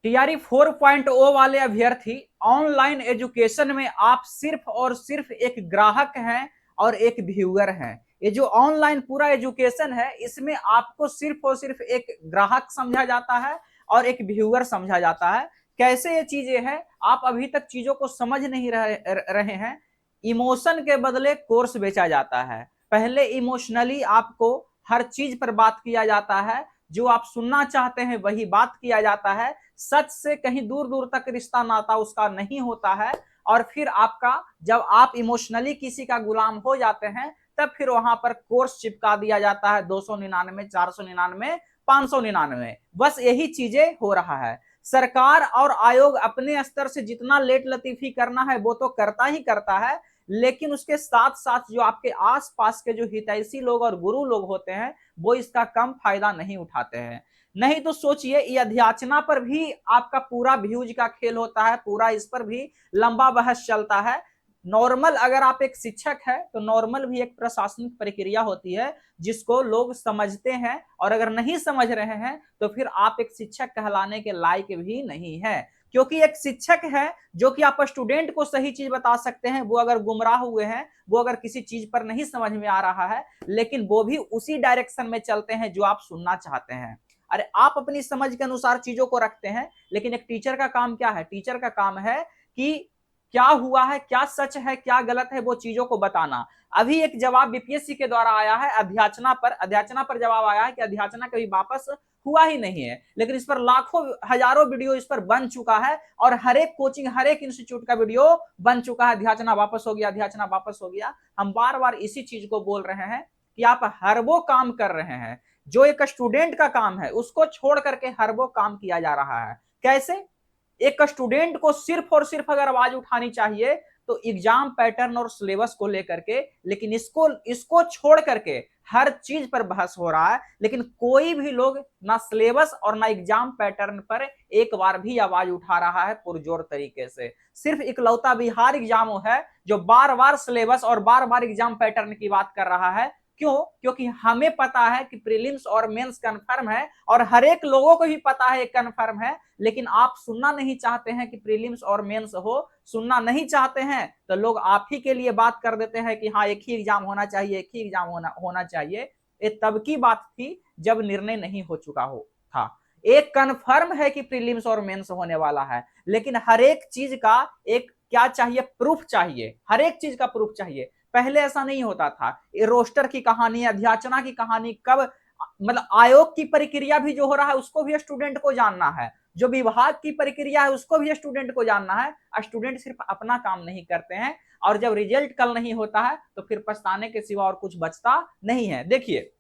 TRE 4.0 वाले अभ्यर्थी, online education में आप सिर्फ और सिर्फ एक ग्राहक हैं और एक व्यूअर हैं। ये जो ऑनलाइन पूरा एजुकेशन है, इसमें आपको सिर्फ और सिर्फ एक ग्राहक समझा जाता है और एक व्यूअर समझा जाता है। कैसे ये चीजें हैं, आप अभी तक चीजों को समझ नहीं रहे हैं। इमोशन के बदले कोर्स बेचा जाता है। पहले इमोशनली आपको हर चीज पर बात किया जाता है, जो आप सुनना चाहते हैं वही बात किया जाता है। सच से कहीं दूर दूर तक रिश्ता नाता उसका नहीं होता है। और फिर आपका, जब आप इमोशनली किसी का गुलाम हो जाते हैं, तब फिर वहां पर कोर्स चिपका दिया जाता है 299, 499, 599। बस यही चीजें हो रहा है। सरकार और आयोग अपने स्तर से जितना लेट लतीफी करना है वो तो करता ही करता है, लेकिन उसके साथ साथ जो आपके आसपास के जो हितैषी लोग और गुरु लोग होते हैं, वो इसका कम फायदा नहीं उठाते हैं। नहीं तो सोचिए, ये अध्याचना पर भी आपका पूरा व्यूज का खेल होता है, पूरा इस पर भी लंबा बहस चलता है। नॉर्मल अगर आप एक शिक्षक है तो नॉर्मल भी एक प्रशासनिक प्रक्रिया होती है जिसको लोग समझते हैं, और अगर नहीं समझ रहे हैं तो फिर आप एक शिक्षक कहलाने के लायक भी नहीं है। क्योंकि एक शिक्षक है जो कि आप स्टूडेंट को सही चीज बता सकते हैं, वो अगर गुमराह हुए हैं, वो अगर किसी चीज पर नहीं समझ में आ रहा है, लेकिन वो भी उसी डायरेक्शन में चलते हैं जो आप सुनना चाहते हैं। अरे आप अपनी समझ के अनुसार चीजों को रखते हैं, लेकिन एक टीचर का काम क्या है? टीचर का काम है कि क्या हुआ है, क्या सच है, क्या गलत है, वो चीजों को बताना। अभी एक जवाब बीपीएससी के द्वारा आया है अध्याचना पर जवाब आया है कि अध्याचना कभी वापस हुआ ही नहीं है, लेकिन इस पर लाखों हजारों वीडियो इस पर बन चुका है, और हर एक कोचिंग, हर एक इंस्टीट्यूट का वीडियो बन चुका है। अध्याचना वापस हो गया, अध्याचना वापस हो गया। हम बार बार इसी चीज को बोल रहे हैं कि आप हर वो काम कर रहे हैं जो एक स्टूडेंट का काम है, उसको छोड़ करके हर वो काम किया जा रहा है। कैसे? एक स्टूडेंट को सिर्फ और सिर्फ अगर आवाज उठानी चाहिए तो एग्जाम पैटर्न और सिलेबस को लेकर के, लेकिन इसको इसको छोड़ करके हर चीज पर बहस हो रहा है। लेकिन कोई भी लोग ना सिलेबस और ना एग्जाम पैटर्न पर एक बार भी आवाज उठा रहा है पुरजोर तरीके से। सिर्फ इकलौता बिहार एग्जाम है जो बार बार सिलेबस और बार बार एग्जाम पैटर्न की बात कर रहा है। क्यों? क्योंकि हमें पता है कि प्रीलिम्स और मेंस कंफर्म है, और हर एक लोगों को भी पता है कंफर्म है, लेकिन आप सुनना नहीं चाहते हैं कि प्रीलिम्स और मेंस हो। सुनना नहीं चाहते हैं तो लोग आप ही के लिए बात कर देते हैं कि हाँ एक ही एग्जाम होना चाहिए, एक ही एग्जाम होना चाहिए। ये तब की बात थी जब निर्णय नहीं हो चुका हो था। एक कंफर्म है कि प्रीलिम्स और मेंस होने वाला है, लेकिन हर एक चीज का एक क्या चाहिए? प्रूफ चाहिए। हर एक चीज का प्रूफ चाहिए। पहले ऐसा नहीं होता था। ये रोस्टर की कहानी, अध्याचना की कहानी, कब मतलब आयोग की प्रक्रिया भी जो हो रहा है उसको भी स्टूडेंट को जानना है, जो विभाग की प्रक्रिया है उसको भी स्टूडेंट को जानना है। स्टूडेंट सिर्फ अपना काम नहीं करते हैं, और जब रिजल्ट कल नहीं होता है तो फिर पछताने के सिवा और कुछ बचता नहीं है। देखिए,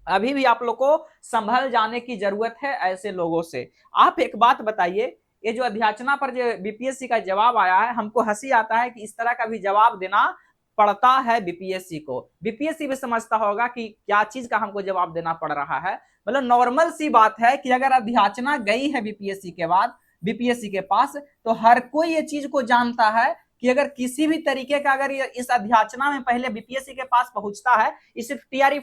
अभी भी आप लोग को संभल जाने की जरूरत है ऐसे लोगों से। आप एक बात बताइए, ये जो अध्याचना पर जो बीपीएससी का जवाब आया है, हमको हंसी आता है कि इस तरह का भी जवाब देना पड़ता है बीपीएससी को। बीपीएससी भी समझता होगा कि क्या चीज का हमको जवाब देना पड़ रहा है। मतलब नॉर्मल सी बात है कि अगर अध्याचना गई है बीपीएससी के बाद, बीपीएससी के पास, तो हर कोई ये चीज को जानता है कि अगर किसी भी तरीके का अगर इस अध्याचना में पहले बीपीएससी के पास पहुंचता है, ये सिर्फ टीआरई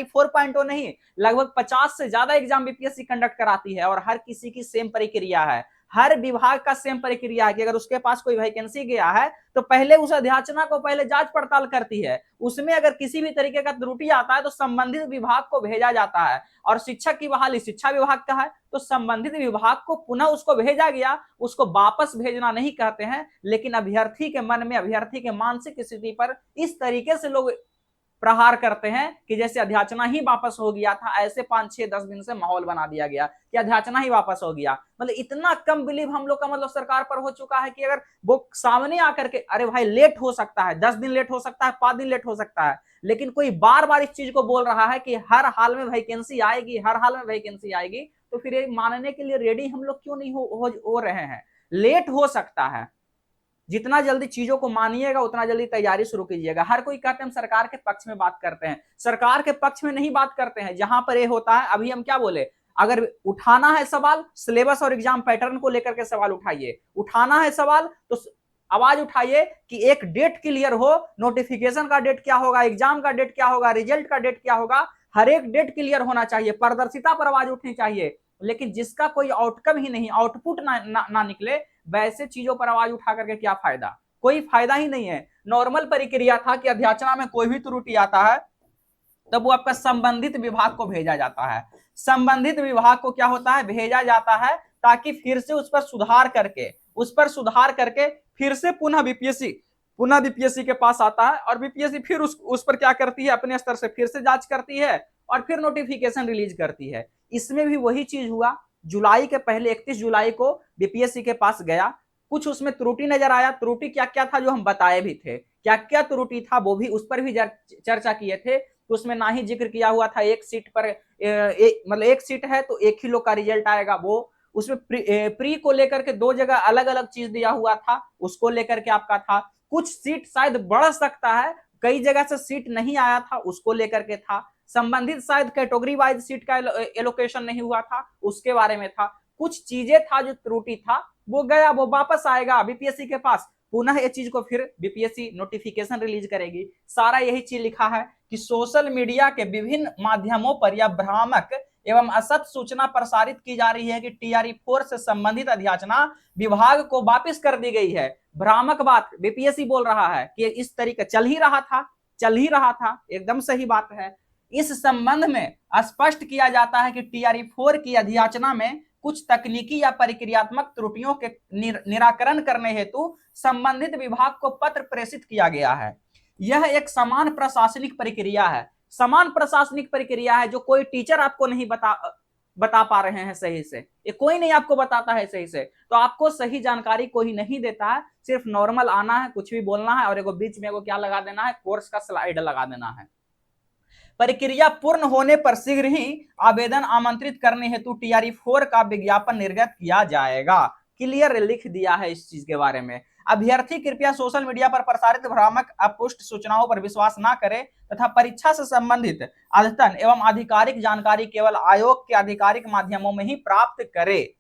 4.0 नहीं, लगभग 50 से ज्यादा एग्जाम बीपीएससी कंडक्ट कराती है, और हर किसी की सेम प्रक्रिया है। हर विभाग का सेम प्रक्रिया है कि अगर उसके पास कोई वैकेंसी गया है तो पहले उस अध्याचना को पहले जांच पड़ताल करती है। उसमें अगर किसी भी तरीके का त्रुटि आता है तो संबंधित विभाग को भेजा जाता है, और शिक्षक की बहाली शिक्षा विभाग का है तो संबंधित विभाग को पुनः उसको भेजा गया, उसको वापस भेजना नहीं कहते हैं। लेकिन अभ्यर्थी के मन में, अभ्यर्थी के मानसिक स्थिति पर इस तरीके से लोग प्रहार करते हैं कि जैसे अध्याचना ही वापस हो गया था। ऐसे 5, 6, 10 दिन से माहौल बना दिया गया कि अध्याचना ही वापस हो गया। मतलब इतना कम बिलीव हम लोग का मतलब सरकार पर हो चुका है कि अगर वो सामने आकर के, अरे भाई लेट हो सकता है, 10 दिन लेट हो सकता है, 5 दिन लेट हो सकता है, लेकिन कोई बार बार इस चीज को बोल रहा है कि हर हाल में वैकेंसी आएगी, हर हाल में वैकेंसी आएगी, तो फिर ये मानने के लिए रेडी हम लोग क्यों नहीं हो रहे हैं? लेट हो सकता है, जितना जल्दी चीजों को मानिएगा उतना जल्दी तैयारी शुरू कीजिएगा। हर कोई कहते हैं हम सरकार के पक्ष में बात करते हैं, सरकार के पक्ष में नहीं बात करते हैं। जहां पर ये होता है, अभी हम क्या बोले, अगर उठाना है सवाल सिलेबस और एग्जाम पैटर्न को लेकर के सवाल उठाइए, उठाना है सवाल तो आवाज उठाइए कि एक डेट क्लियर हो, नोटिफिकेशन का डेट क्या होगा, एग्जाम का डेट क्या होगा, रिजल्ट का डेट क्या होगा, हर एक डेट क्लियर होना चाहिए, पारदर्शिता पर आवाज उठनी चाहिए। लेकिन जिसका कोई आउटकम ही नहीं, आउटपुट ना निकले, वैसे चीजों पर आवाज उठा करके क्या फायदा? कोई फायदा ही नहीं है। नॉर्मल प्रक्रिया था कि अध्याचना में कोई भी त्रुटि आता है तब वो आपका संबंधित विभाग को भेजा जाता है। संबंधित विभाग को क्या होता है, भेजा जाता है, ताकि फिर से उस पर सुधार करके फिर से पुनः बीपीएससी के पास आता है, और बीपीएससी फिर उस पर क्या करती है, अपने स्तर से फिर से जांच करती है और फिर नोटिफिकेशन रिलीज करती है। इसमें भी वही चीज हुआ। जुलाई के पहले 31 जुलाई को बीपीएससी के पास गया, कुछ उसमें त्रुटि नजर आया। त्रुटि क्या क्या था जो हम बताए भी थे, क्या क्या त्रुटि था वो भी, उस पर भी चर्चा किए थे। तो उसमें ना ही जिक्र किया हुआ था एक सीट पर मतलब एक सीट है तो एक ही लोग का रिजल्ट आएगा, वो उसमें प्री को लेकर के दो जगह अलग अलग चीज दिया हुआ था, उसको लेकर के आपका था। कुछ सीट शायद बढ़ सकता है, कई जगह से सीट नहीं आया था, उसको लेकर के था। संबंधित शायद कैटेगरी वाइज सीट का एलोकेशन नहीं हुआ था, उसके बारे में था। कुछ चीजें था जो त्रुटि था, वो गया, वो वापस आएगा बीपीएससी के पास, पुनः ये चीज को फिर बीपीएससी नोटिफिकेशन रिलीज करेगी। सारा यही चीज लिखा है कि सोशल मीडिया के विभिन्न माध्यमों पर यह भ्रामक एवं असत्य सूचना प्रसारित की जा रही है कि टीआरई 4 से संबंधित अध्याचना विभाग को वापस कर दी गई है। भ्रामक बात बीपीएससी बोल रहा है कि इस तरीके चल ही रहा था, एकदम सही बात है। इस संबंध में स्पष्ट किया जाता है कि टीआरई 4 की अध्याचना में कुछ तकनीकी या प्रक्रियात्मक त्रुटियों के निराकरण करने हेतु संबंधित विभाग को पत्र प्रेषित किया गया है। यह एक समान प्रशासनिक प्रक्रिया है, समान प्रशासनिक प्रक्रिया है जो कोई टीचर आपको नहीं बता पा रहे हैं सही से, ये कोई नहीं आपको बताता है सही से, तो आपको सही जानकारी कोई नहीं देता है। सिर्फ नॉर्मल आना है, कुछ भी बोलना है और एगो बीच में एगो क्या लगा देना है, कोर्स का स्लाइड लगा देना है। प्रक्रिया पूर्ण होने पर शीघ्र ही आवेदन आमंत्रित करने हेतु टीआरई 4 का विज्ञापन निर्गत किया जाएगा। क्लियर लिख दिया है इस चीज के बारे में। अभ्यर्थी कृपया सोशल मीडिया पर प्रसारित भ्रामक अपुष्ट सूचनाओं पर विश्वास न करें तथा परीक्षा से संबंधित अद्यतन एवं आधिकारिक जानकारी केवल आयोग के आधिकारिक माध्यमों में ही प्राप्त करे।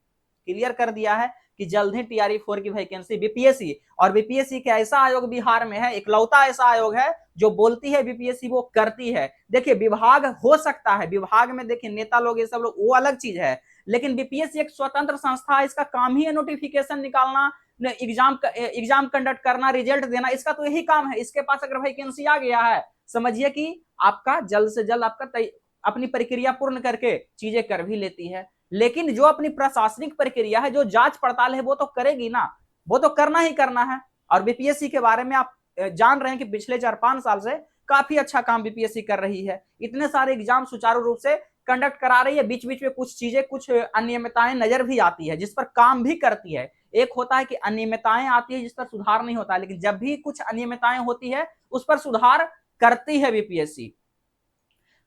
क्लियर कर दिया है कि जल्द ही टीआरई 4 की वैकेंसी बीपीएससी, और बीपीएससी के ऐसा आयोग बिहार में है, इकलौता ऐसा आयोग है जो बोलती है बीपीएससी वो करती है। देखिए विभाग हो सकता है, विभाग में देखिए नेता लोग ये सब लोग, वो अलग चीज है, लेकिन बीपीएससी एक स्वतंत्र संस्था है, इसका काम ही है नोटिफिकेशन निकालना, एग्जाम कंडक्ट करना, रिजल्ट देना, इसका तो यही काम है। इसके पास अगर वैकेंसी आ गया है, समझिए कि आपका जल्द से जल्द आपका अपनी प्रक्रिया पूर्ण करके चीजें कर भी लेती है। लेकिन जो अपनी प्रशासनिक प्रक्रिया है, जो जांच पड़ताल है, वो तो करेगी ना, वो तो करना ही करना है। और बीपीएससी के बारे में आप जान रहे हैं कि पिछले 4-5 साल से काफी अच्छा काम बीपीएससी कर रही है, इतने सारे एग्जाम सुचारू रूप से कंडक्ट करा रही है। बीच बीच में कुछ चीजें, कुछ अनियमितताएं नजर भी आती है जिस पर काम भी करती है। एक होता है कि अनियमितताएं आती है जिस पर सुधार नहीं होता, लेकिन जब भी कुछ अनियमितताएं होती है उस पर सुधार करती है बीपीएससी।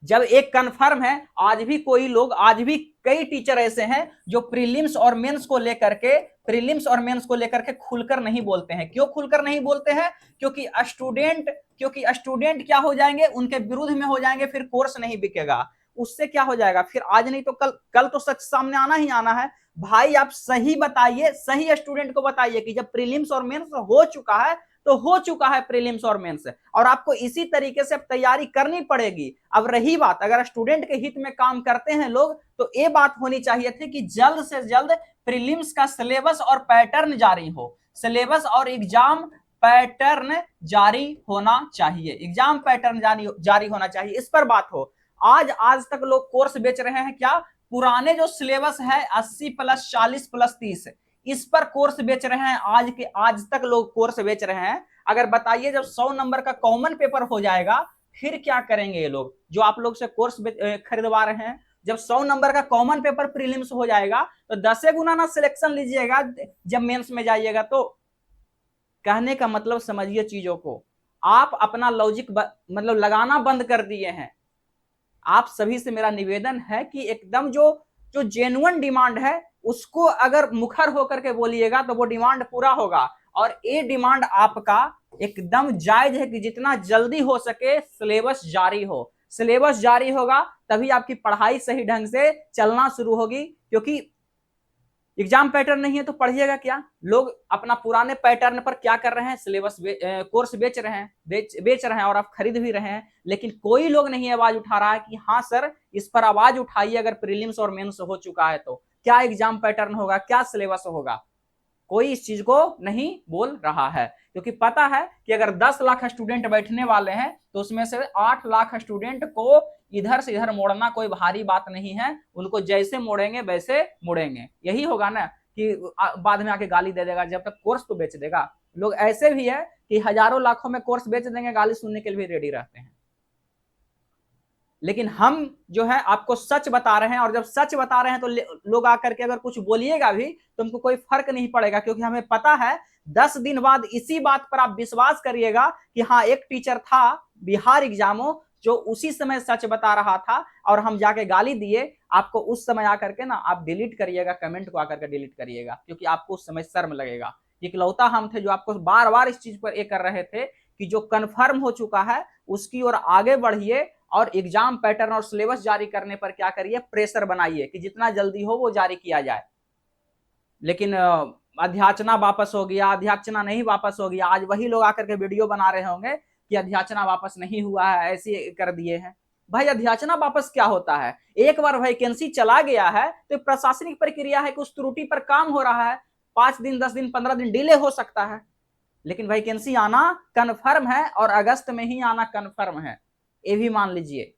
जब एक कंफर्म है, आज भी कोई लोग, आज भी कई टीचर ऐसे हैं जो प्रीलिम्स और मेंस को लेकर के खुलकर नहीं बोलते हैं। क्यों खुलकर नहीं बोलते हैं? क्योंकि स्टूडेंट क्या हो जाएंगे, उनके विरुद्ध में हो जाएंगे, फिर कोर्स नहीं बिकेगा। उससे क्या हो जाएगा, फिर आज नहीं तो कल तो सच सामने आना ही आना है। भाई आप सही बताइए, सही स्टूडेंट को बताइए कि जब प्रीलिम्स और मेंस हो चुका है तो हो चुका है प्रीलिम्स और मेंस, और आपको इसी तरीके से अब तैयारी करनी पड़ेगी। अब रही बात, अगर स्टूडेंट के हित में काम करते हैं लोग, तो ये बात होनी चाहिए थी कि जल्द से जल्द प्रीलिम्स का सिलेबस और पैटर्न जारी हो, सिलेबस और एग्जाम पैटर्न जारी होना चाहिए, एग्जाम पैटर्न जारी होना चाहिए, इस पर बात हो। आज तक लोग कोर्स बेच रहे हैं क्या, पुराने जो सिलेबस है 80+ 40+ 30, इस पर कोर्स बेच रहे हैं। आज तक लोग कोर्स बेच रहे हैं। अगर बताइए जब 100 नंबर का कॉमन पेपर हो जाएगा फिर क्या करेंगे ये लोग जो आप लोग से कोर्स खरीदवा रहे हैं? जब 100 नंबर का कॉमन पेपर प्रीलिम्स हो जाएगा तो 10 गुना ना सिलेक्शन लीजिएगा जब मेंस में जाइएगा। तो कहने का मतलब समझिए चीजों को, आप अपना लॉजिक मतलब लगाना बंद कर दिए हैं। आप सभी से मेरा निवेदन है कि एकदम जो जेन्युइन डिमांड है उसको अगर मुखर होकर के बोलिएगा तो वो डिमांड पूरा होगा। और ये डिमांड आपका एकदम जायज है कि जितना जल्दी हो सके सिलेबस जारी हो, सिलेबस जारी होगा तभी आपकी पढ़ाई सही ढंग से चलना शुरू होगी। क्योंकि एग्जाम पैटर्न नहीं है तो पढ़िएगा क्या? लोग अपना पुराने पैटर्न पर क्या कर रहे हैं, सिलेबस कोर्स बेच रहे हैं, बेच रहे हैं और आप खरीद भी रहे हैं। लेकिन कोई लोग नहीं आवाज उठा रहा है कि हाँ सर इस पर आवाज उठाइए अगर प्रीलिम्स और मेंस हो चुका है तो। क्या एग्जाम पैटर्न होगा, क्या सिलेबस होगा, कोई इस चीज को नहीं बोल रहा है। क्योंकि पता है कि अगर 10 लाख स्टूडेंट बैठने वाले हैं तो उसमें से 8 लाख स्टूडेंट को इधर से इधर मोड़ना कोई भारी बात नहीं है, उनको जैसे मोड़ेंगे वैसे मुड़ेंगे। यही होगा ना कि बाद में आके गाली दे देगा, जब तक कोर्स तो बेच देगा। लोग ऐसे भी है कि हजारों लाखों में कोर्स बेच देंगे, गाली सुनने के लिए भी रेडी रहते हैं। लेकिन हम जो है आपको सच बता रहे हैं, और जब सच बता रहे हैं तो लोग आकर के अगर कुछ बोलिएगा भी तो हमको कोई फर्क नहीं पड़ेगा, क्योंकि हमें पता है 10 दिन बाद इसी बात पर आप विश्वास करिएगा कि हाँ, एक टीचर था बिहार एग्जामो जो उसी समय सच बता रहा था और हम जाके गाली दिए। आपको उस समय आकर के ना आप डिलीट करिएगा, कमेंट को आकर के डिलीट करिएगा, क्योंकि आपको उस समय शर्म लगेगा। इकलौता हम थे जो आपको बार बार इस चीज पर ये कर रहे थे कि जो कन्फर्म हो चुका है उसकी ओर आगे बढ़िए, और एग्जाम पैटर्न और सिलेबस जारी करने पर क्या करिए, प्रेशर बनाइए कि जितना जल्दी हो वो जारी किया जाए। लेकिन अध्याचना वापस हो गया, अध्याचना नहीं वापस हो गया। आज वही लोग आकर के वीडियो बना रहे होंगे कि अध्याचना वापस नहीं हुआ है, ऐसे कर दिए हैं। भाई अध्याचना वापस क्या होता है? एक बार वैकेंसी चला गया है तो प्रशासनिक प्रक्रिया है कि उस त्रुटि पर काम हो रहा है। 5 दिन, 10 दिन, 15 दिन डिले हो सकता है, लेकिन वैकेंसी आना कन्फर्म है और अगस्त में ही आना कन्फर्म है, ये भी मान लीजिए।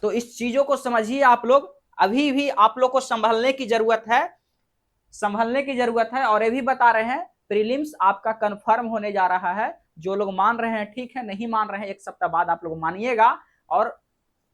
तो इस चीजों को समझिए आप लोग। अभी भी आप लोग को संभलने की जरूरत है, संभलने की जरूरत है। और ये भी बता रहे हैं प्रीलिम्स आपका कंफर्म होने जा रहा है। जो लोग मान रहे हैं ठीक है, नहीं मान रहे हैं 1 सप्ताह बाद आप लोग मानिएगा। और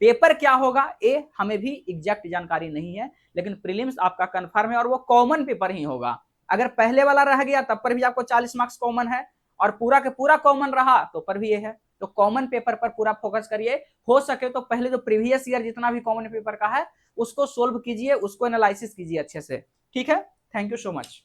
पेपर क्या होगा ये हमें भी एग्जैक्ट जानकारी नहीं है, लेकिन प्रीलिम्स आपका कंफर्म है और वो कॉमन पेपर ही होगा। अगर पहले वाला रह गया तब पर भी आपको 40 मार्क्स कॉमन है, और पूरा के पूरा कॉमन रहा तो पर भी ये है। तो कॉमन पेपर पर पूरा फोकस करिए। हो सके तो पहले जो प्रीवियस ईयर जितना भी कॉमन पेपर का है उसको सोल्व कीजिए, उसको एनालिसिस कीजिए अच्छे से। ठीक है, थैंक यू सो मच।